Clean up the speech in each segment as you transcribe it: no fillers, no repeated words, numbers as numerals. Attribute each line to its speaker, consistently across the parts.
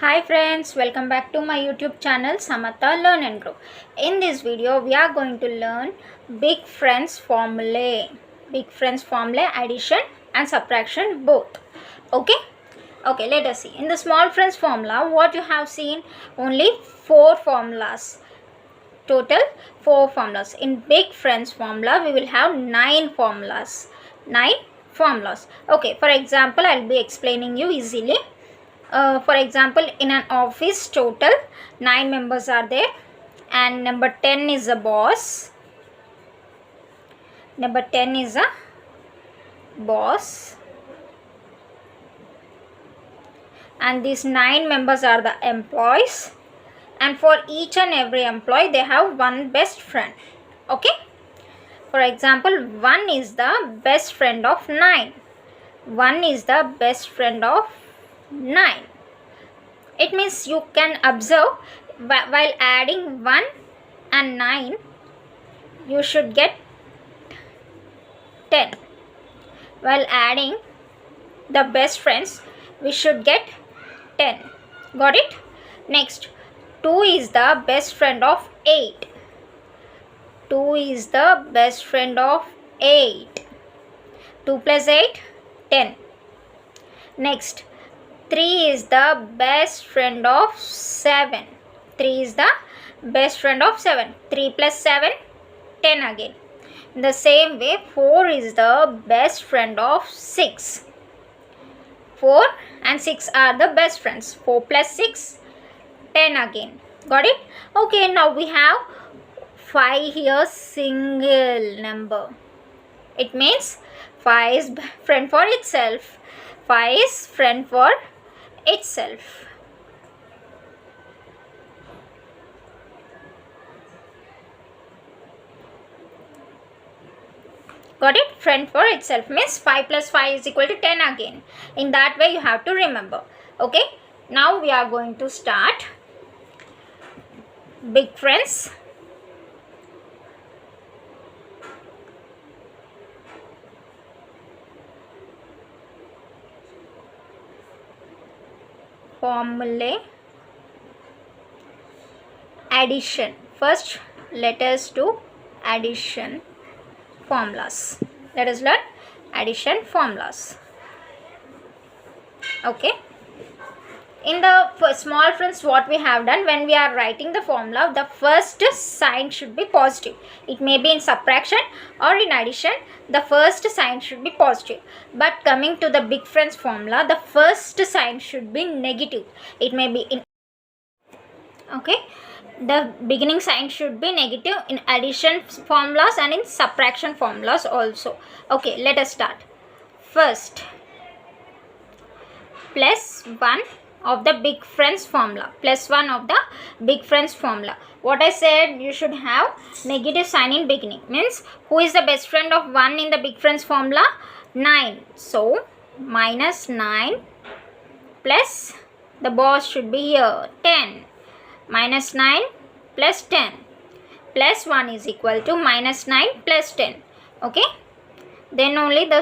Speaker 1: Hi friends, welcome back to my YouTube channel Samatha Learn and Grow. In this video, we are going to learn big friends formulae. Big friends formulae, addition and subtraction both. Okay? Okay, let us see. In the small friends formula, what you have seen? Only 4 formulas. Total 4 formulas. In big friends formula, we will have 9 formulas. 9 formulas. Okay, for example, I will be explaining you easily. For example, in an office, total 9 members are there, and number 10 is a boss. Number 10 is a boss, and these 9 members are the employees, and for each and every employee they have one best friend. Okay, for example, 1 is the best friend of 9. 1 is the best friend of 9. It means you can observe while adding 1 and 9, you should get 10. While adding the best friends, we should get 10. Got it? Next, 2 is the best friend of 8. 2 is the best friend of 8. 2 plus 8, 10. Next, 3 is the best friend of 7. 3 is the best friend of 7. 3 plus 7, 10 again. In the same way, 4 is the best friend of 6. 4 and 6 are the best friends. 4 plus 6, 10 again. Got it? Okay, now we have 5 here, single number. It means 5 is friend for itself. 5 is friend for itself. Got it? Friend for itself means 5 plus 5 is equal to 10 again. In that way you have to remember. Okay, now we are going to start big friends. Formulae, addition. First, let us do addition formulas. Let us learn addition formulas. Okay. In the small friends, what we have done, when we are writing the formula, the first sign should be positive. It may be in subtraction or in addition, the first sign should be positive. But coming to the big friends formula, the first sign should be negative. It may be in, okay, the beginning sign should be negative in addition formulas and in subtraction formulas also. Okay, let us start. First, plus 1 of the big friends formula. Plus 1 of the big friends formula. What I said, you should have negative sign in beginning. Means, who is the best friend of 1 in the big friends formula? 9. So, minus 9 plus, the boss should be here, 10. Minus 9 plus 10. Plus 1 is equal to minus 9 plus 10. Okay. Then only the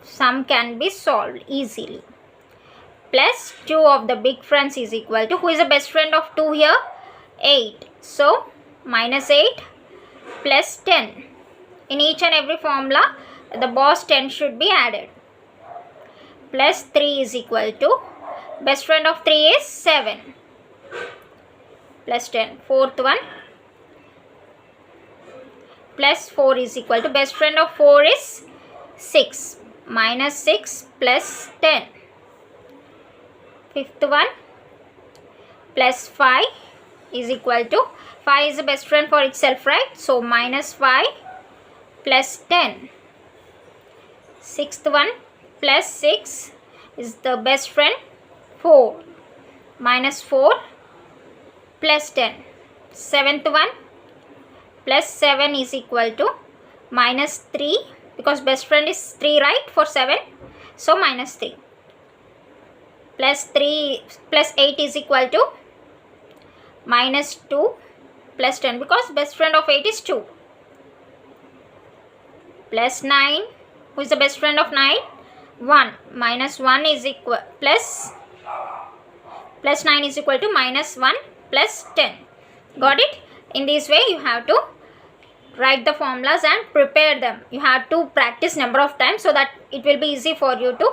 Speaker 1: sum can be solved easily. Plus 2 of the big friends is equal to, who is the best friend of 2 here? 8. So, minus 8 plus 10. In each and every formula, the boss 10 should be added. Plus 3 is equal to, best friend of 3 is 7. Plus 10. Fourth one. Plus 4 is equal to, best friend of 4 is 6. Minus 6 plus 10. Fifth one, plus 5 is equal to, 5 is the best friend for itself, right? So, minus 5 plus 10. Sixth one, plus 6 is the best friend, 4. Minus 4 plus 10. Seventh one, plus 7 is equal to, minus 3, because best friend is 3, right, for 7. So, minus 3. Plus 3 plus 8 is equal to, minus 2 plus 10, because best friend of 8 is 2. Plus 9, who is the best friend of 9? 1. Minus 1 is equal, plus plus 9 is equal to minus 1 plus 10. Got it? In this way you have to write the formulas and prepare them. You have to practice number of times so that it will be easy for you to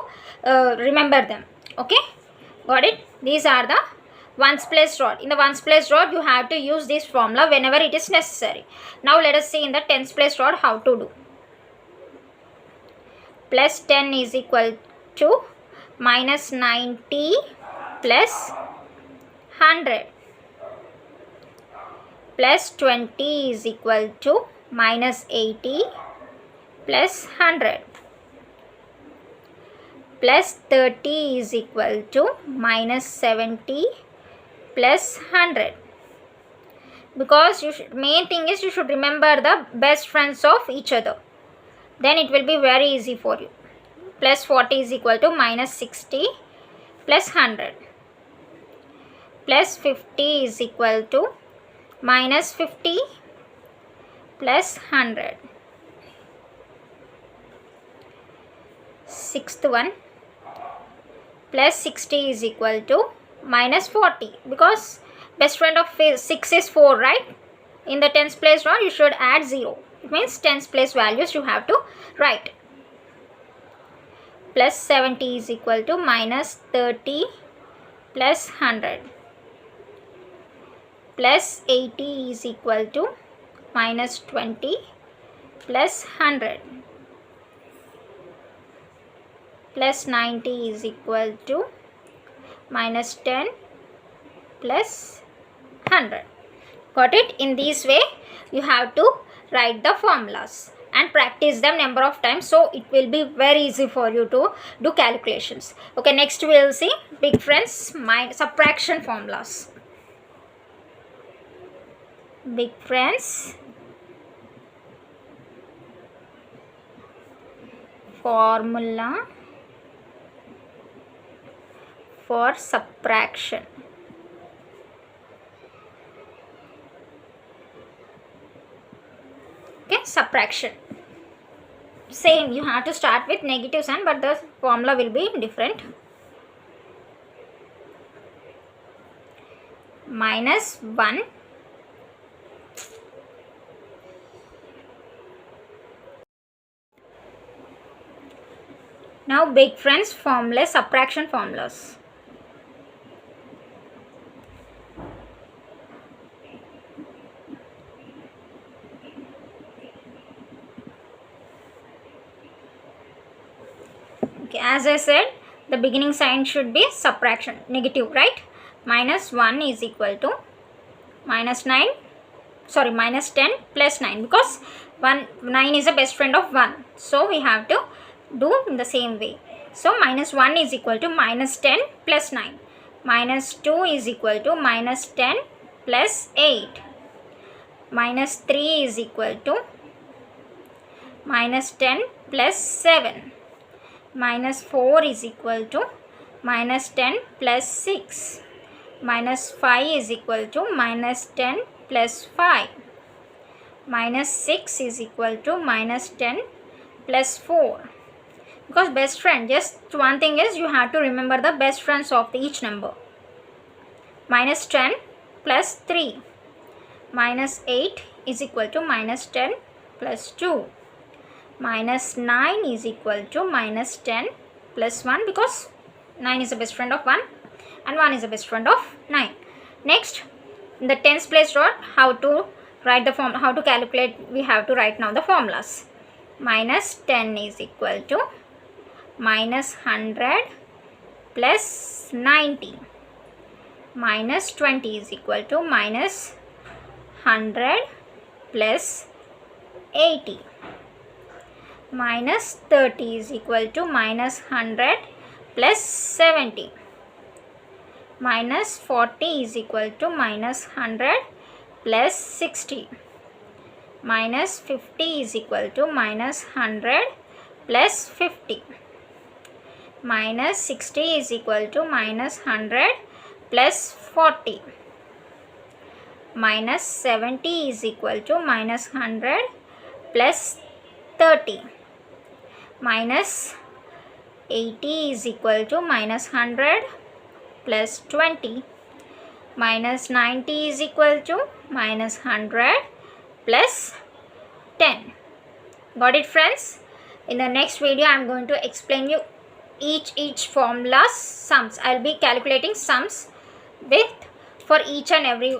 Speaker 1: remember them. Okay? Got it? These are the ones place rod. In the ones place rod, you have to use this formula whenever it is necessary. Now let us see in the tens place rod how to do. Plus 10 is equal to minus 90 plus 100. Plus 20 is equal to minus 80 plus 100. Plus 30 is equal to minus 70 plus 100. Because main thing is you should remember the best friends of each other. Then it will be very easy for you. Plus 40 is equal to minus 60 plus 100. Plus 50 is equal to minus 50 plus 100. Sixth one, plus 60 is equal to minus 40, because best friend of 6 is 4, right? In the tens place round you should add 0. It means tens place values you have to write. Plus 70 is equal to minus 30 plus 100. Plus 80 is equal to minus 20 plus 100. Plus 90 is equal to minus 10 plus 100. Got it? In this way you have to write the formulas and practice them number of times, so it will be very easy for you to do calculations. Okay, next we will see big friends subtraction formulas. Big friends formula for subtraction. Okay, subtraction. Same, you have to start with negative sign, but the formula will be different. Minus 1 now big friends formula subtraction formulas. Okay, as I said, the beginning sign should be subtraction, negative, right? Minus 1 is equal to minus 10 plus 9, because 9 is a best friend of 1. So we have to do in the same way. So minus 1 is equal to minus 10 plus 9. Minus 2 is equal to minus 10 plus 8. Minus 3 is equal to minus 10 plus 7. Minus 4 is equal to minus 10 plus 6. Minus 5 is equal to minus 10 plus 5. Minus 6 is equal to minus 10 plus 4. Because best friend, just one thing is you have to remember the best friends of each number. Minus 10 plus 3. Minus 8 is equal to minus 10 plus 2. Minus 9 is equal to minus 10 plus 1, because 9 is the best friend of 1 and 1 is the best friend of 9. Next, in the tens place rod, how to write the form, how to calculate, we have to write now the formulas. Minus 10 is equal to minus 100 plus 90. Minus 20 is equal to minus 100 plus 80. Minus 30 is equal to minus 100 plus 70. Minus 40 is equal to minus 100 plus 60. Minus 50 is equal to minus 100 plus 50. Minus 60 is equal to minus 100 plus 40. Minus 70 is equal to minus 100 plus 30. Minus 80 is equal to minus 100 plus 20. Minus 90 is equal to minus 100 plus 10. Got it, friends? In the next video, I am going to explain you each formula's sums. I will be calculating sums for each and every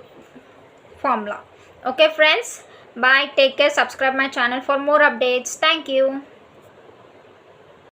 Speaker 1: formula. Okay, friends? Bye. Take care. Subscribe my channel for more updates. Thank you.